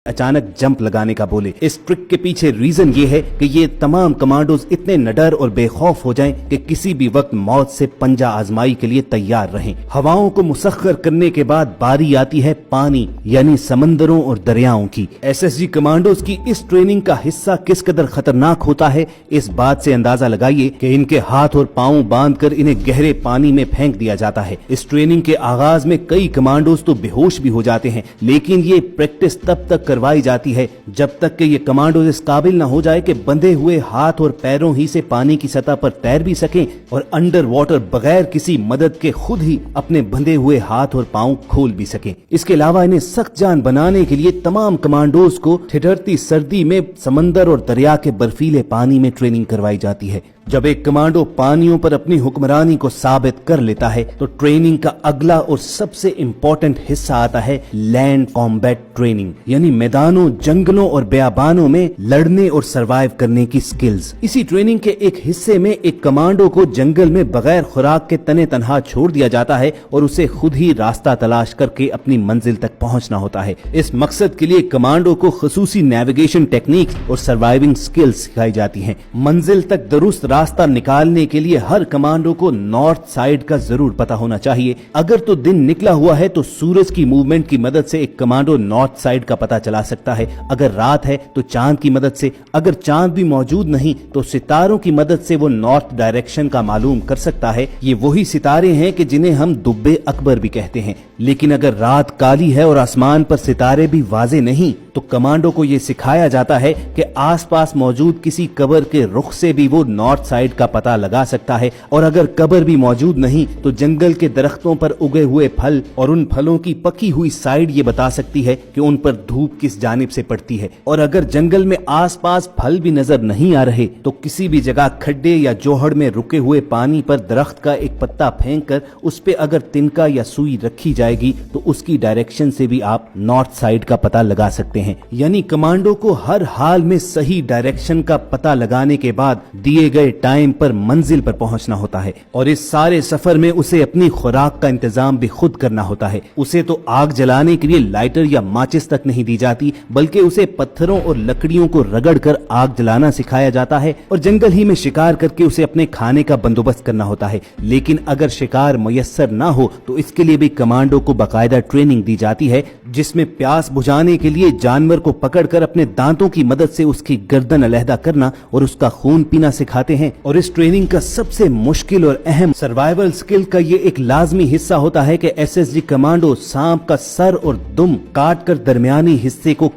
अचानक जंप लगाने का बोले। इस ट्रिक के पीछे रीजन ये है कि ये तमाम कमांडोज इतने निडर और बेखौफ हो जाएं कि किसी भी वक्त मौत से पंजा आजमाई के लिए तैयार रहें। हवाओं को मुसख्खर करने के बाद बारी आती है पानी यानी समंदरों और दरियाओं की। एसएसजी कमांडोज की इस ट्रेनिंग का हिस्सा किस कदर खतरनाक होता है, इस बात से अंदाजा लगाइए कि इनके हाथ और पांव बांधकर इन्हें गहरे पानी में फेंक दिया जाता है। इस ट्रेनिंग के आगाज में कई कमांडोज तो बेहोश भी हो जाते हैं, लेकिन ये प्रैक्टिस तब तक करवाई जाती है जब तक कि ये कमांडो इस काबिल न हो जाए कि बंधे हुए हाथ और पैरों ही से पानी की सतह पर तैर भी सकें और अंडर वाटर बगैर किसी मदद के खुद ही अपने बंधे हुए हाथ और पांव खोल भी सकें। इसके अलावा इन्हें सख्त जान बनाने के लिए तमाम कमांडोज को ठिठुरती सर्दी में समंदर और दरिया के बर्फीले पानी में ट्रेनिंग करवाई जाती है। जब एक कमांडो पानियों पर अपनी हुक्मरानी को साबित कर लेता है तो ट्रेनिंग का अगला और सबसे इम्पोर्टेंट हिस्सा आता है लैंड कॉम्बैट ट्रेनिंग, यानी मैदानों, जंगलों और बेयाबानों में लड़ने और सरवाइव करने की स्किल्स। इसी ट्रेनिंग के एक हिस्से में एक कमांडो को जंगल में बगैर खुराक के तने तनहा छोड़ दिया जाता है और उसे खुद ही रास्ता तलाश करके अपनी मंजिल तक पहुंचना होता है। इस मकसद के लिए कमांडो को खसूसी नेविगेशन टेक्निक्स और सर्वाइविंग स्किल्स सिखाई जाती हैं। मंजिल तक दुरुस्त रास्ता निकालने के लिए हर कमांडो को नॉर्थ साइड का जरूर पता होना चाहिए। अगर तो दिन निकला हुआ है तो सूरज की मूवमेंट की मदद से एक कमांडो नॉर्थ साइड का पता चला सकता है। अगर रात है तो चांद की मदद से, अगर चांद भी मौजूद नहीं तो सितारों की मदद से वो नॉर्थ डायरेक्शन का मालूम कर सकता है। ये वही सितारे हैं कि जिन्हें हम दुब्बे अकबर भी कहते हैं। लेकिन अगर रात काली है और आसमान पर सितारे भी वाजे नहीं तो कमांडो को ये सिखाया जाता है कि आसपास मौजूद किसी कबर के रुख से भी वो नॉर्थ साइड का पता लगा सकता है, और अगर कबर भी मौजूद नहीं तो जंगल के दरख्तों पर उगे हुए फल और उन फलों की पकी हुई साइड ये बता सकती है कि उन पर धूप किस जानिब से पड़ती है। और अगर जंगल में आसपास फल भी नजर नहीं आ रहे तो किसी भी जगह खड्डे या जोहड़ में रुके हुए पानी पर दरख्त का एक पत्ता फेंक कर उस पे अगर तिनका या सुई रखी जाएगी तो उसकी डायरेक्शन से भी आप नॉर्थ साइड का पता लगा सकते हैं। यानी कमांडो को हर हाल में सही डायरेक्शन का पता लगाने के बाद दिए गए टाइम पर मंजिल पर पहुंचना होता है, और इस सारे सफर में उसे अपनी खुराक का इंतजाम भी खुद करना होता है। उसे तो आग जलाने के लिए लाइटर या माचिस तक नहीं दी जाती, बल्कि उसे पत्थरों और लकड़ियों को रगड़कर आग जलाना सिखाया जाता है, और जंगल ही में शिकार करके उसे अपने खाने का बंदोबस्त करना होता है। लेकिन अगर शिकार मुयस्सर ना हो तो इसके लिए भी कमांडो को बाकायदा ट्रेनिंग दी जाती है, जिसमें प्यास बुझाने के लिए जानवर को पकड़कर अपने दांतों की मदद से उसकी गर्दन अलहदा करना और उसका खून पीना सिखाते हैं। और इस ट्रेनिंग का सबसे मुश्किल और अहम सर्वाइवल स्किल का ये एक लाजमी हिस्सा होता है कि एसएसजी कमांडो सांप का सर और दुम काट कर दरमियानी हिस्से को